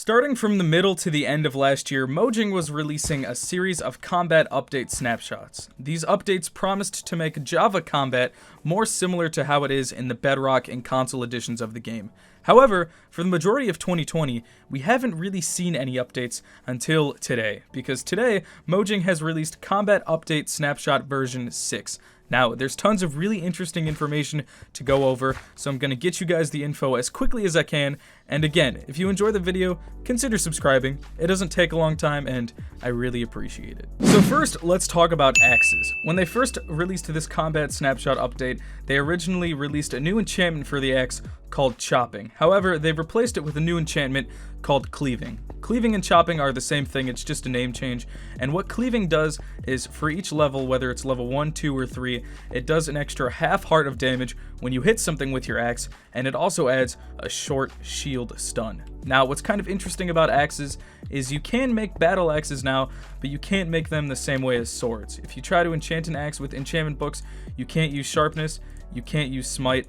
Starting from the middle to the end of last year, Mojang was releasing a series of combat update snapshots. These updates promised to make Java combat more similar to how it is in the Bedrock and console editions of the game. However, for the majority of 2020, we haven't really seen any updates until today, because today, Mojang has released Combat Update Snapshot version 6. Now, there's tons of really interesting information to go over, so I'm going to get you guys the info as quickly as I can. And again, if you enjoy the video, consider subscribing. It doesn't take a long time, and I really appreciate it. So first, let's talk about axes. When they first released this Combat Snapshot update, they originally released a new enchantment for the axe called Chopping. However, they've replaced it with a new enchantment called Cleaving. Cleaving and chopping are the same thing, it's just a name change. And what cleaving does is for each level, whether it's level 1, 2, or 3, it does an extra half heart of damage when you hit something with your axe, and it also adds a short shield stun. Now, what's kind of interesting about axes is you can make battle axes now, but you can't make them the same way as swords. If you try to enchant an axe with enchantment books, you can't use sharpness, you can't use smite,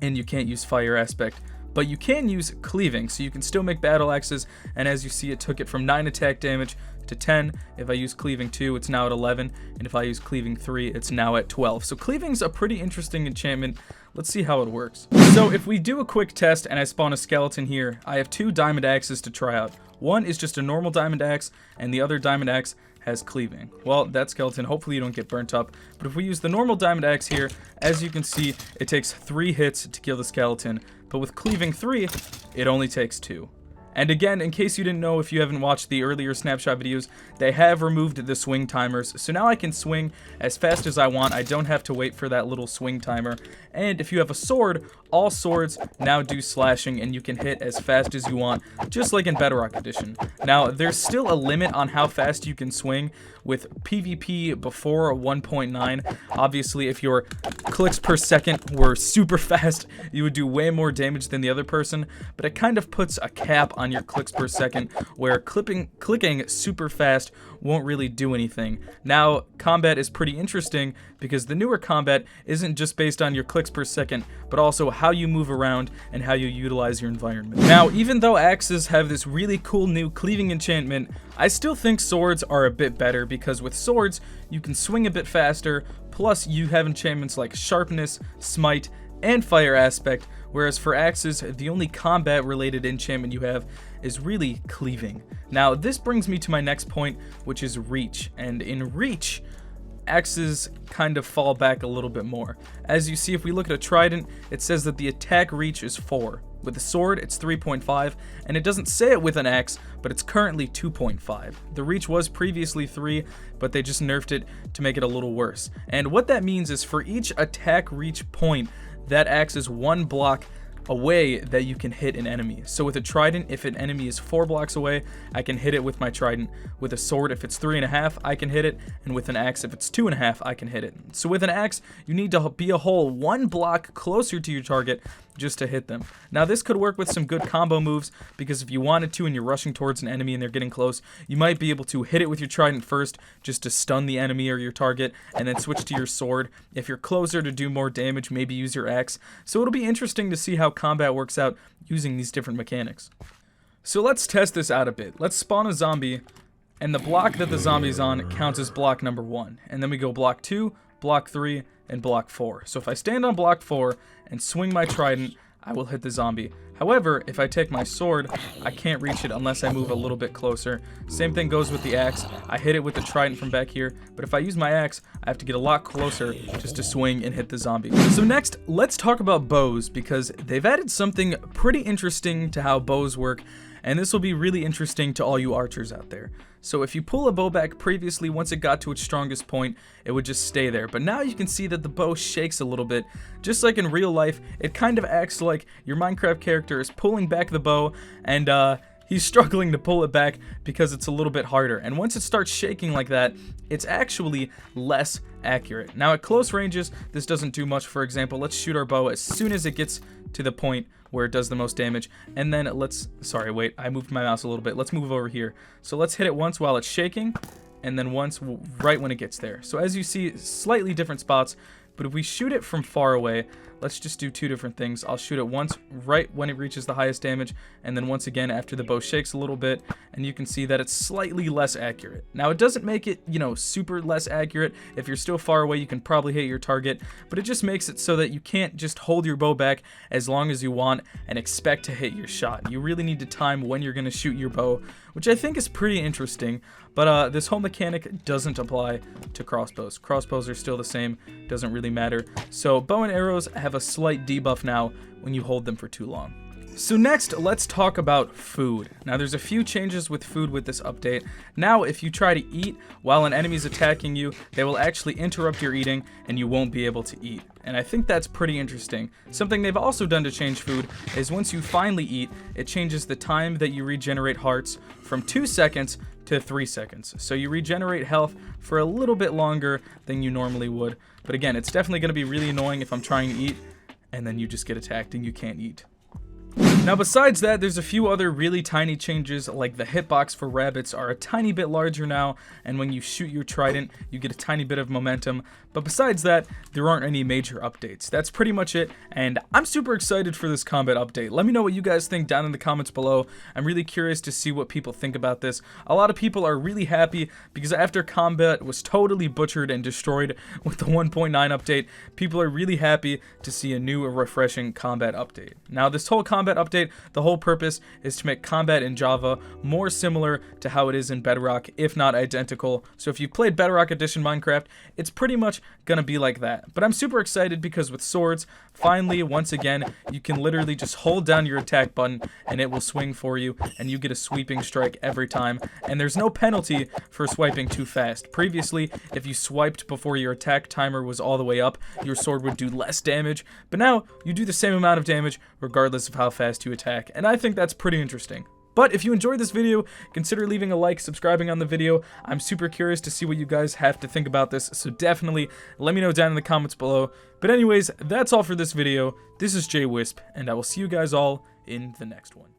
and you can't use fire aspect. But you can use cleaving, so you can still make battle axes, and as you see, it took it from 9 attack damage to 10. If I use cleaving 2, it's now at 11, and if I use cleaving 3, it's now at 12. So cleaving's a pretty interesting enchantment. Let's see how it works. So if we do a quick test and I spawn a skeleton here, I have 2 diamond axes to try out. One is just a normal diamond axe, and the other diamond axe has cleaving. Well, that skeleton, hopefully you don't get burnt up, but if we use the normal diamond axe here, as you can see, it takes 3 hits to kill the skeleton, but with cleaving 3, it only takes 2. And again, in case you didn't know, if you haven't watched the earlier snapshot videos, they have removed the swing timers, so now I can swing as fast as I want. I don't have to wait for that little swing timer. And if you have a sword, all swords now do slashing, and you can hit as fast as you want, just like in Bedrock Edition. Now, there's still a limit on how fast you can swing with PvP before 1.9. Obviously, if your clicks per second were super fast, you would do way more damage than the other person, but it kind of puts a cap on your clicks per second, where clicking super fast won't really do anything. Now, combat is pretty interesting because the newer combat isn't just based on your clicks per second, but also how you move around and how you utilize your environment. Now, even though axes have this really cool new cleaving enchantment, I still think swords are a bit better because with swords, you can swing a bit faster, plus you have enchantments like sharpness, smite, and fire aspect, whereas for axes, the only combat related enchantment you have is really cleaving. Now, this brings me to my next point, which is reach, and in reach, axes kind of fall back a little bit more. As you see, if we look at a trident, it says that the attack reach is 4. With a sword, it's 3.5, and it doesn't say it with an axe, but it's currently 2.5. The reach was previously 3, but they just nerfed it to make it a little worse. And what that means is for each attack reach point, that axe is 1 block away that you can hit an enemy. So with a trident, if an enemy is 4 blocks away, I can hit it with my trident. With a sword, if it's 3.5, I can hit it, and with an axe, if it's 2.5, I can hit it. So with an axe, you need to be a whole 1 block closer to your target just to hit them. Now, this could work with some good combo moves, because if you wanted to and you're rushing towards an enemy and they're getting close, you might be able to hit it with your trident first just to stun the enemy or your target, and then switch to your sword. If you're closer to do more damage, maybe use your axe. So it'll be interesting to see how combat works out using these different mechanics. So let's test this out a bit. Let's spawn a zombie, and the block that the zombie's on counts as block number 1. And then we go block 2, block 3, and block 4. So if I stand on block 4 and swing my trident, I will hit the zombie. However, if I take my sword, I can't reach it unless I move a little bit closer. Same thing goes with the axe. I hit it with the trident from back here, but if I use my axe, I have to get a lot closer just to swing and hit the zombie. So next, let's talk about bows, because they've added something pretty interesting to how bows work, and this will be really interesting to all you archers out there. So if you pull a bow back previously, once it got to its strongest point, it would just stay there. But now you can see that the bow shakes a little bit. Just like in real life, it kind of acts like your Minecraft character is pulling back the bow, and he's struggling to pull it back because it's a little bit harder. And once it starts shaking like that, it's actually less accurate. Now at close ranges, this doesn't do much. For example, let's shoot our bow as soon as it gets to the point where it does the most damage, and then sorry, wait, I moved my mouse a little bit. Let's move over here. So let's hit it once while it's shaking, and then once right when it gets there. So as you see, slightly different spots, but if we shoot it from far away, let's just do two different things. I'll shoot it once right when it reaches the highest damage, and then once again after the bow shakes a little bit, and you can see that it's slightly less accurate. Now, it doesn't make it, super less accurate. If you're still far away, you can probably hit your target, but it just makes it so that you can't just hold your bow back as long as you want and expect to hit your shot. You really need to time when you're going to shoot your bow, which I think is pretty interesting, but this whole mechanic doesn't apply to crossbows. Crossbows are still the same, doesn't really matter. So bow and arrows have a slight debuff now when you hold them for too long. So next, let's talk about food. Now, there's a few changes with food with this update. Now, if you try to eat while an enemy is attacking you, they will actually interrupt your eating and you won't be able to eat. And I think that's pretty interesting. Something they've also done to change food is once you finally eat, it changes the time that you regenerate hearts from 2 seconds to 3 seconds. So you regenerate health for a little bit longer than you normally would. But again, it's definitely going to be really annoying if I'm trying to eat and then you just get attacked and you can't eat. Now, besides that, there's a few other really tiny changes, like the hitbox for rabbits are a tiny bit larger now, and when you shoot your trident, you get a tiny bit of momentum. But besides that, there aren't any major updates. That's pretty much it, and I'm super excited for this combat update. Let me know what you guys think down in the comments below. I'm really curious to see what people think about this. A lot of people are really happy because after combat was totally butchered and destroyed with the 1.9 update, people are really happy to see a new, refreshing combat update. Now, this whole combat update, the whole purpose is to make combat in Java more similar to how it is in Bedrock, if not identical. So if you've played Bedrock Edition Minecraft, it's pretty much gonna be like that. But I'm super excited because with swords, finally, once again, you can literally just hold down your attack button and it will swing for you, and you get a sweeping strike every time. And there's no penalty for swiping too fast. Previously, if you swiped before your attack timer was all the way up, your sword would do less damage. But now, you do the same amount of damage regardless of how fast you attack, and I think that's pretty interesting. But if you enjoyed this video, consider leaving a like, subscribing on the video. I'm super curious to see what you guys have to think about this, so definitely let me know down in the comments below. But anyways, that's all for this video. This is JWhisp, and I will see you guys all in the next one.